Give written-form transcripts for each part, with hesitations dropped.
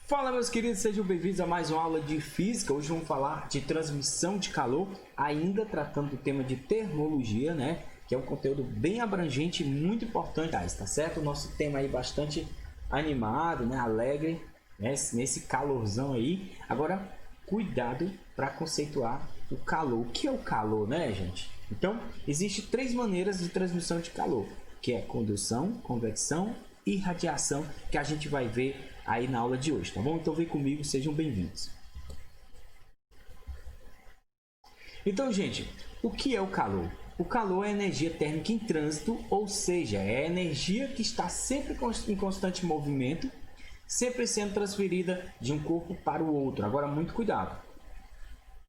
Fala, meus queridos, sejam bem-vindos a mais uma aula de física. Hoje vamos falar de transmissão de calor, ainda tratando do tema de termologia, né? Que é um conteúdo bem abrangente e muito importante, tá certo? O nosso tema aí bastante animado, né? Alegre, né? Nesse calorzão aí. Agora, cuidado para conceituar o calor. O que é o calor, né, gente? Então, existem três maneiras de transmissão de calor, que é condução, convecção e radiação, que a gente vai ver aí na aula de hoje, tá bom? Então vem comigo, sejam bem-vindos. Então, gente, o que é o calor? O calor é energia térmica em trânsito, ou seja, é a energia que está sempre em constante movimento, sempre sendo transferida de um corpo para o outro. Agora, muito cuidado.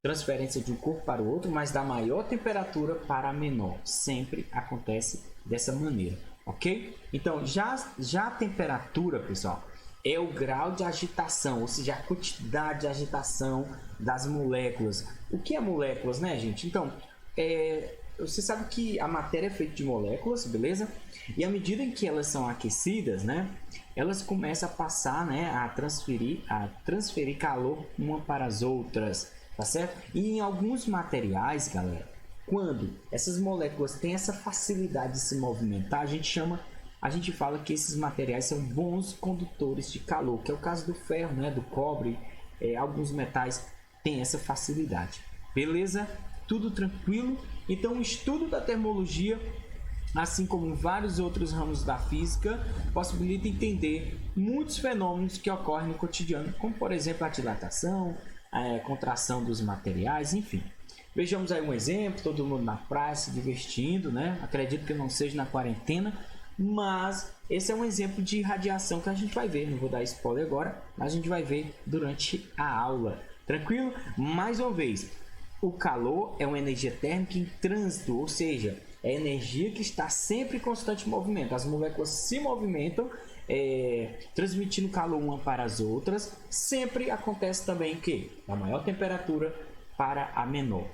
Transferência de um corpo para o outro, mas da maior temperatura para a menor. Sempre acontece dessa maneira, ok? Então, já a temperatura, pessoal, é o grau de agitação, ou seja, a quantidade de agitação das moléculas. O que é moléculas, né, gente? Então, você sabe que a matéria é feita de moléculas, beleza? E à medida em que elas são aquecidas, né, elas começam a passar, né, a transferir calor uma para as outras, tá certo? E em alguns materiais, galera, quando essas moléculas têm essa facilidade de se movimentar, a gente fala que esses materiais são bons condutores de calor, que é o caso do ferro, né, do cobre, alguns metais têm essa facilidade. Beleza? Tudo tranquilo? Então, o estudo da termologia, assim como vários outros ramos da física, possibilita entender muitos fenômenos que ocorrem no cotidiano, como, por exemplo, a dilatação, a contração dos materiais, enfim. Vejamos aí um exemplo, todo mundo na praia se divertindo, né? Acredito que não seja na quarentena, mas esse é um exemplo de radiação que a gente vai ver. Não vou dar spoiler agora, mas a gente vai ver durante a aula. Tranquilo? Mais uma vez, o calor é uma energia térmica em trânsito, ou seja, é energia que está sempre em constante movimento. As moléculas se movimentam, transmitindo calor uma para as outras. Sempre acontece também que da maior temperatura para a menor.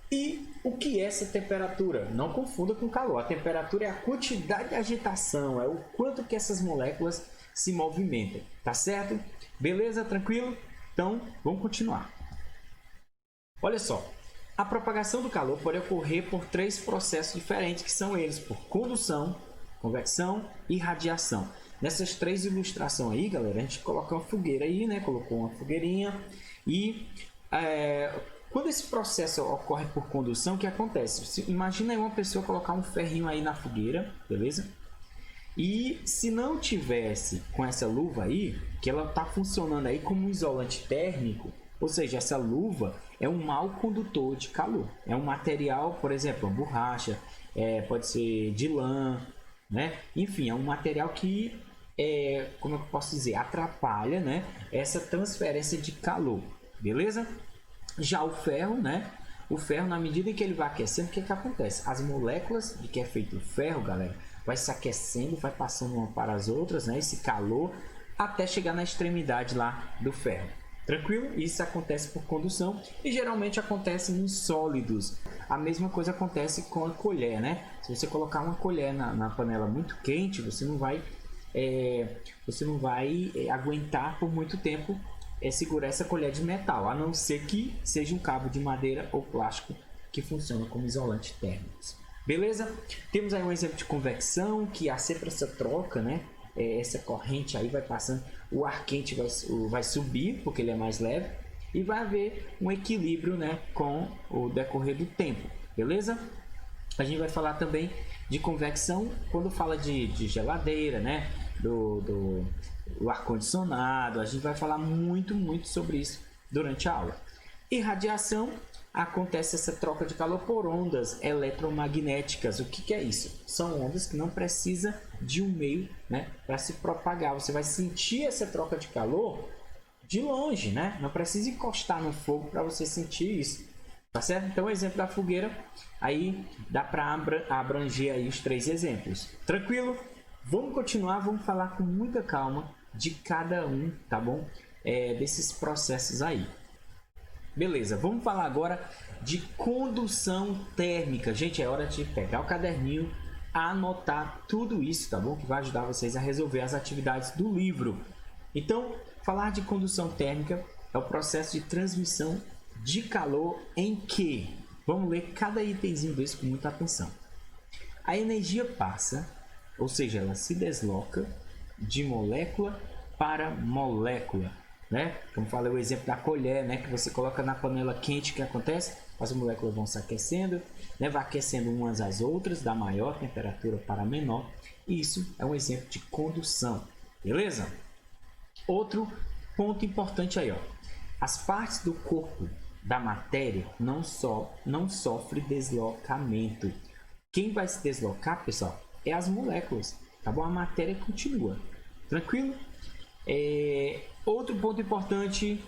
E o que é essa temperatura? Não confunda com calor. A temperatura é a quantidade de agitação, é o quanto que essas moléculas se movimentam, tá certo? Beleza? Tranquilo? Então, vamos continuar. Olha só, a propagação do calor pode ocorrer por três processos diferentes, que são eles por condução, convecção e radiação. Nessas três ilustrações aí, galera, a gente coloca uma fogueira aí, né? Colocou uma fogueirinha e quando esse processo ocorre por condução, o que acontece? Imagina aí uma pessoa colocar um ferrinho aí na fogueira, beleza? E se não tivesse com essa luva aí, que ela está funcionando aí como um isolante térmico, ou seja, essa luva é um mau condutor de calor. É um material, por exemplo, uma borracha, pode ser de lã, né? Enfim, é um material que, como eu posso dizer, atrapalha, né, essa transferência de calor, beleza? Já o ferro, né? O ferro, na medida em que ele vai aquecendo, o que acontece? As moléculas de que é feito o ferro, galera, vai se aquecendo, vai passando uma para as outras, né? Esse calor, até chegar na extremidade lá do ferro. Tranquilo? Isso acontece por condução e geralmente acontece em sólidos. A mesma coisa acontece com a colher, né? Se você colocar uma colher na panela muito quente, você não vai aguentar por muito tempo segurar essa colher de metal, a não ser que seja um cabo de madeira ou plástico que funciona como isolante térmico. Beleza? Temos aí um exemplo de convecção, que há sempre essa troca, né? Essa corrente aí vai passando, o ar quente vai subir, porque ele é mais leve, e vai haver um equilíbrio, né, com o decorrer do tempo, beleza? A gente vai falar também de convecção quando fala de geladeira, né, do ar-condicionado. A gente vai falar muito sobre isso durante a aula. E radiação, acontece essa troca de calor por ondas eletromagnéticas. O que é isso? São ondas que não precisam de um meio, né, para se propagar. Você vai sentir essa troca de calor de longe, né? Não precisa encostar no fogo para você sentir isso. Tá certo? Então, o exemplo da fogueira, aí dá para abranger aí os três exemplos. Tranquilo? Vamos continuar, vamos falar com muita calma de cada um, tá bom? Desses processos aí. Beleza, vamos falar agora de condução térmica. Gente, é hora de pegar o caderninho, anotar tudo isso, tá bom? Que vai ajudar vocês a resolver as atividades do livro. Então, Falar de condução térmica é o processo de transmissão de calor em que, vamos ler cada itemzinho desse com muita atenção. A energia passa, ou seja, ela se desloca de molécula para molécula, né? Como falei o exemplo da colher, né? Que você coloca na panela quente, o que acontece? As moléculas vão se aquecendo, né? Vai aquecendo umas às outras, da maior temperatura para a menor. E isso é um exemplo de condução, beleza? Outro ponto importante aí, ó. As partes do corpo da matéria não sofre deslocamento. Quem vai se deslocar, pessoal, é as moléculas, tá bom? A matéria continua, tranquilo? Outro ponto importante,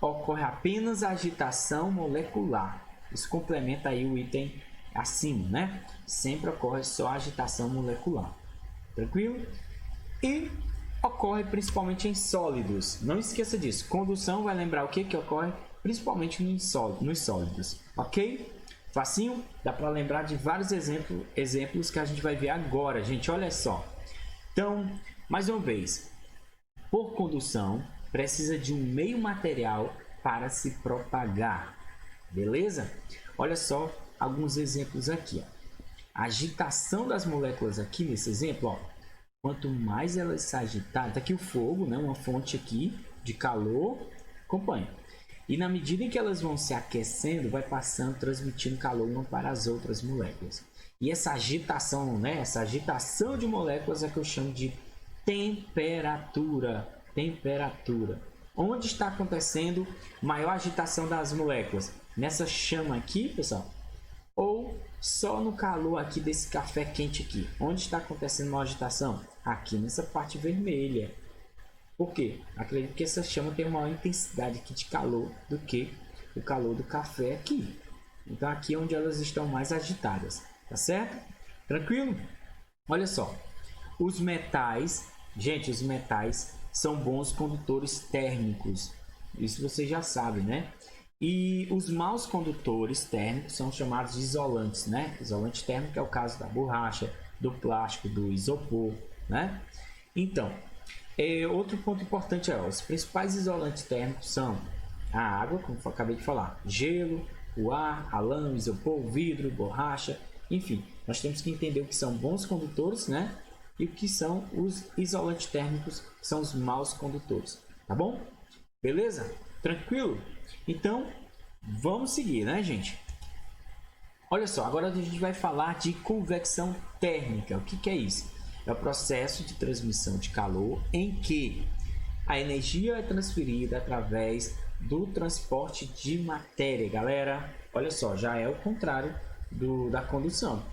ocorre apenas a agitação molecular. Isso complementa aí o item acima, né? Sempre ocorre só a agitação molecular, tranquilo? E ocorre principalmente em sólidos. Não esqueça disso. Condução vai lembrar o que ocorre principalmente nos sólidos, ok? Facinho? Dá para lembrar de vários exemplos que a gente vai ver agora, gente. Olha só. Então, mais uma vez, por condução, precisa de um meio material para se propagar, beleza? Olha só alguns exemplos aqui, ó. A agitação das moléculas aqui nesse exemplo, ó, quanto mais elas se agitarem, tá aqui o fogo, né? Uma fonte aqui de calor, acompanha. E na medida em que elas vão se aquecendo, vai passando, transmitindo calor uma para as outras moléculas. E essa agitação, né? Essa agitação de moléculas é que eu chamo de temperatura. Temperatura. Onde está acontecendo maior agitação das moléculas? Nessa chama aqui, pessoal? Ou só no calor aqui desse café quente aqui? Onde está acontecendo maior agitação? Aqui nessa parte vermelha. Por quê? Acredito que essa chama tem uma maior intensidade aqui de calor do que o calor do café aqui. Então aqui é onde elas estão mais agitadas, tá certo? Tranquilo? Olha só, os metais, gente, os metais são bons condutores térmicos. Isso você já sabe, né? E os maus condutores térmicos são chamados de isolantes, né? Isolante térmico é o caso da borracha, do plástico, do isopor, né? Então, outro ponto importante é, os principais isolantes térmicos são a água, como eu acabei de falar, gelo, o ar, a lã, o isopor, o vidro, borracha, enfim. Nós temos que entender o que são bons condutores, né? E o que são os isolantes térmicos, que são os maus condutores, tá bom? Beleza? Tranquilo? Então, vamos seguir, né, gente? Olha só, agora a gente vai falar de convecção térmica. O que é isso? É o processo de transmissão de calor em que a energia é transferida através do transporte de matéria. Galera, olha só, já é o contrário da condução,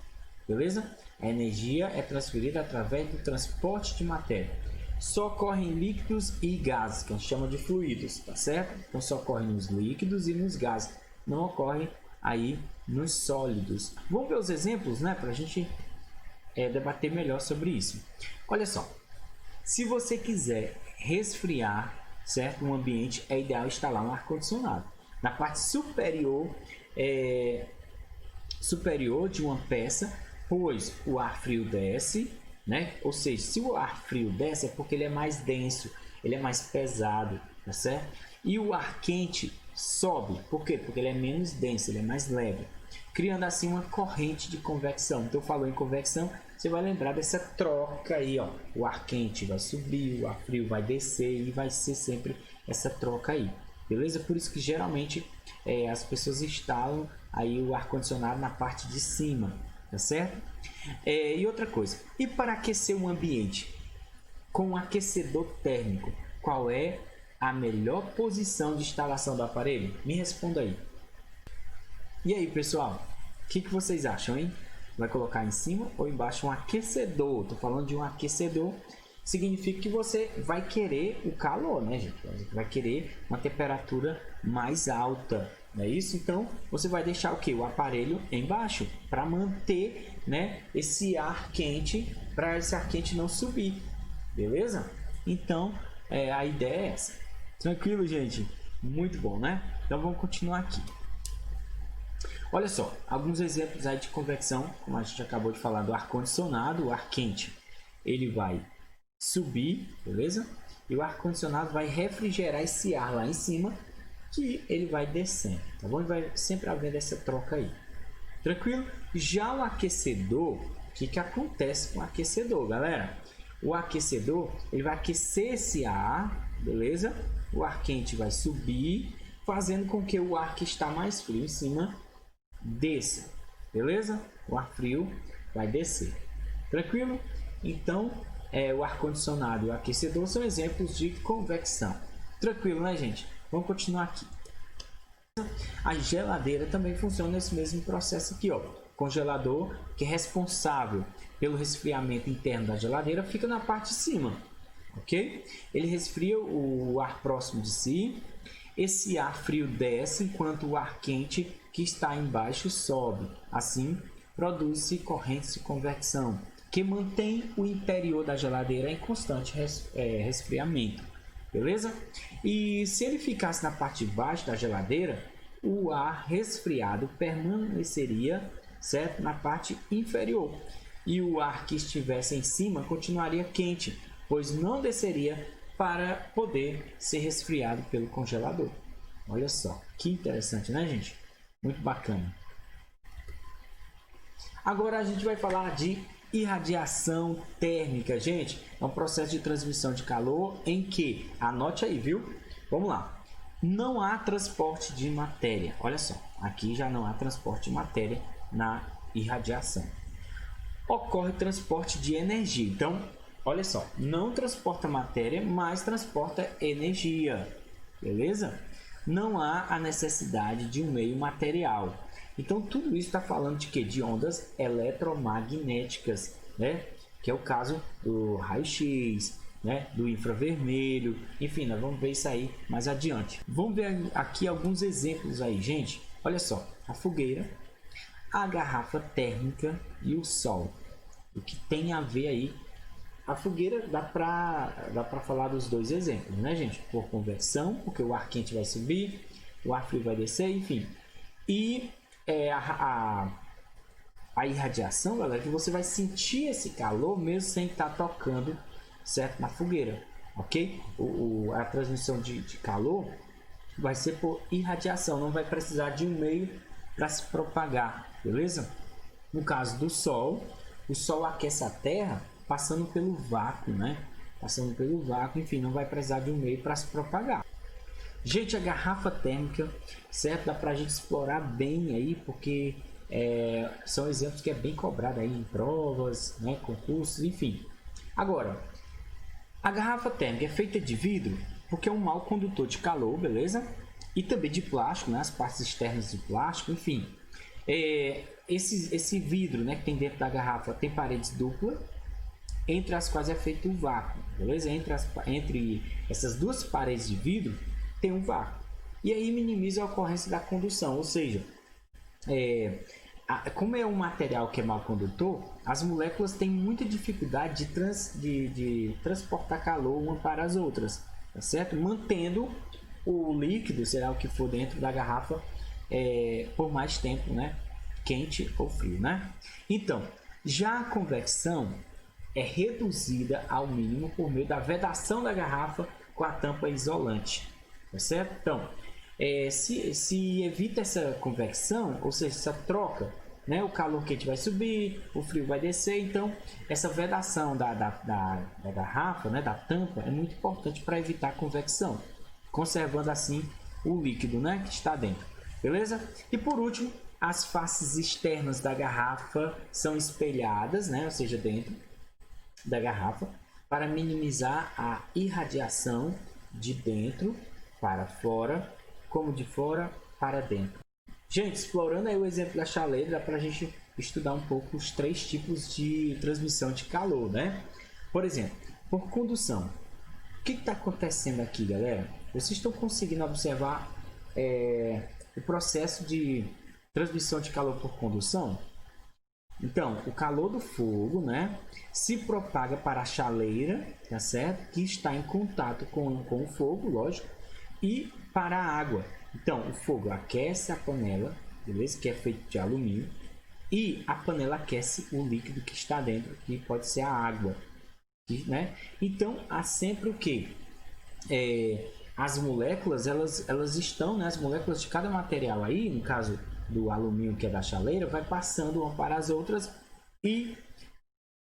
beleza? A energia é transferida através do transporte de matéria. Só ocorre em líquidos e gases, que a gente chama de fluidos, tá certo? Então só ocorre nos líquidos e nos gases, não ocorre aí nos sólidos. Vamos ver os exemplos, né, para a gente debater melhor sobre isso. Olha só, se você quiser resfriar, certo, um ambiente, é ideal instalar um ar-condicionado. Na parte superior de uma peça, pois o ar frio desce, né? Ou seja, se o ar frio desce é porque ele é mais denso, ele é mais pesado, tá certo? E o ar quente sobe, por quê? Porque ele é menos denso, ele é mais leve, criando assim uma corrente de convecção. Então, falou em convecção, você vai lembrar dessa troca aí, ó. O ar quente vai subir, o ar frio vai descer e vai ser sempre essa troca aí, beleza? Por isso que geralmente as pessoas instalam aí o ar-condicionado na parte de cima, tá certo? E outra coisa, e para aquecer um ambiente com um aquecedor térmico, qual é a melhor posição de instalação do aparelho? Me responda aí. E aí, pessoal, o que vocês acham, hein? Vai colocar em cima ou embaixo um aquecedor? Estou falando de um aquecedor, significa que você vai querer o calor, né, gente? Vai querer uma temperatura mais alta, não é isso? Então, você vai deixar o que? O aparelho embaixo, para manter, né, esse ar quente, para esse ar quente não subir, beleza? Então, a ideia é essa. Tranquilo, gente? Muito bom, né? Então, vamos continuar aqui. Olha só, alguns exemplos aí de convecção, como a gente acabou de falar do ar-condicionado, o ar quente, ele vai subir, beleza? e o ar-condicionado vai refrigerar esse ar lá em cima, que ele vai descendo, tá bom? E vai sempre havendo essa troca aí. Tranquilo? Já o aquecedor, o que acontece com o aquecedor, galera? O aquecedor, ele vai aquecer esse ar, beleza? O ar quente vai subir, fazendo com que o ar que está mais frio em cima desça, beleza? O ar frio vai descer. Tranquilo? Então, o ar-condicionado e o aquecedor são exemplos de convecção. Tranquilo, né, gente? Vamos continuar aqui. A geladeira também funciona nesse mesmo processo aqui, ó. O congelador, que é responsável pelo resfriamento interno da geladeira, fica na parte de cima, ok? Ele resfria o ar próximo de si. Esse ar frio desce, enquanto o ar quente que está embaixo sobe. Assim, produz-se correntes de convecção, que mantém o interior da geladeira em constante resfriamento. Beleza? E se ele ficasse na parte de baixo da geladeira, o ar resfriado permaneceria, certo, na parte inferior. E o ar que estivesse em cima continuaria quente, pois não desceria para poder ser resfriado pelo congelador. Olha só, que interessante, né, gente? Muito bacana. Agora a gente vai falar de irradiação térmica, gente. É um processo de transmissão de calor em que, anote aí, viu? Vamos lá. Não há transporte de matéria. Olha só, aqui já não há transporte de matéria na irradiação. Ocorre transporte de energia. Então, olha só, não transporta matéria, mas transporta energia. Beleza? Não há a necessidade de um meio material. Então, tudo isso está falando de quê? De ondas eletromagnéticas, né? Que é o caso do raio-x, né? Do infravermelho. Enfim, nós vamos ver isso aí mais adiante. Vamos ver aqui alguns exemplos aí, gente. Olha só, a fogueira, a garrafa térmica e o sol. O que tem a ver aí? A fogueira dá para falar dos dois exemplos, né, gente? Por conversão, porque o ar quente vai subir, o ar frio vai descer, enfim. E a irradiação, galera, que você vai sentir esse calor mesmo sem estar tocando, certo, na fogueira, ok? A transmissão de calor vai ser por irradiação, não vai precisar de um meio para se propagar, beleza? No caso do Sol, o Sol aquece a Terra passando pelo vácuo, né? Passando pelo vácuo, enfim, não vai precisar de um meio para se propagar. Gente, a garrafa térmica, certo? Dá para a gente explorar bem aí, porque são exemplos que é bem cobrado aí em provas, né? Concursos, enfim. Agora, a garrafa térmica é feita de vidro porque é um mau condutor de calor, beleza? E também de plástico, né? As partes externas de plástico, enfim. Esse vidro, né, que tem dentro da garrafa tem paredes duplas, entre as quais é feito o vácuo, beleza? Entre essas duas paredes de vidro tem um vácuo. E aí minimiza a ocorrência da condução, ou seja, como é um material que é mau condutor, as moléculas têm muita dificuldade de transportar calor uma para as outras, tá certo? Mantendo o líquido, será o que for dentro da garrafa, por mais tempo, né? Quente ou frio, né? Então, já a convecção é reduzida ao mínimo por meio da vedação da garrafa com a tampa isolante, tá certo? Então, se evita essa convecção, ou seja, essa troca, né? O calor quente vai subir, o frio vai descer, então essa vedação da garrafa, né? Da tampa, é muito importante para evitar a convecção, conservando assim o líquido, né? Que está dentro, beleza? E por último, as faces externas da garrafa são espelhadas, né? Ou seja, dentro da garrafa, para minimizar a irradiação de dentro para fora, como de fora para dentro. Gente, explorando aí o exemplo da chaleira, dá para a gente estudar um pouco os três tipos de transmissão de calor, né? Por exemplo, por condução. O que está acontecendo aqui, galera? Vocês estão conseguindo observar o processo de transmissão de calor por condução? Então, o calor do fogo, né, se propaga para a chaleira, tá certo? Que está em contato com o fogo, lógico, e para a água. Então, o fogo aquece a panela, beleza? Que é feito de alumínio, e a panela aquece o líquido que está dentro, que pode ser a água, né? Então, há sempre o quê? as moléculas, elas estão, né, as moléculas de cada material aí, no caso do alumínio, que é da chaleira, vai passando uma para as outras e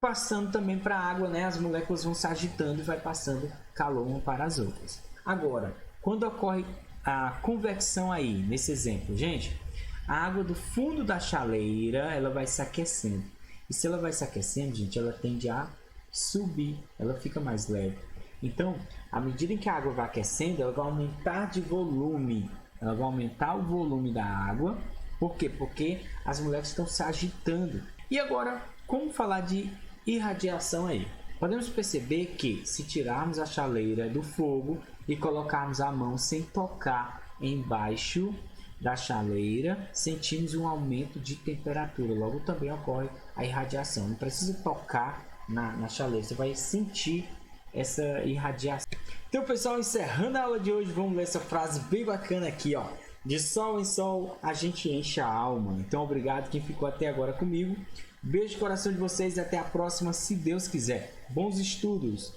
passando também para a água, né? As moléculas vão se agitando e vai passando calor uma para as outras. Agora, quando ocorre a convecção aí, nesse exemplo, gente, a água do fundo da chaleira, ela vai se aquecendo. E se ela vai se aquecendo, gente, ela tende a subir, ela fica mais leve. Então, à medida em que a água vai aquecendo, ela vai aumentar de volume. Ela vai aumentar o volume da água. Por quê? Porque as moléculas estão se agitando. E agora, como falar de irradiação aí? Podemos perceber que se tirarmos a chaleira do fogo e colocarmos a mão sem tocar embaixo da chaleira, sentimos um aumento de temperatura. Logo também ocorre a irradiação. Não precisa tocar na chaleira, você vai sentir essa irradiação. Então, pessoal, encerrando a aula de hoje, vamos ler essa frase bem bacana aqui, ó. De sol em sol, a gente enche a alma. Então, obrigado quem ficou até agora comigo. Beijo no coração de vocês e até a próxima, se Deus quiser. Bons estudos!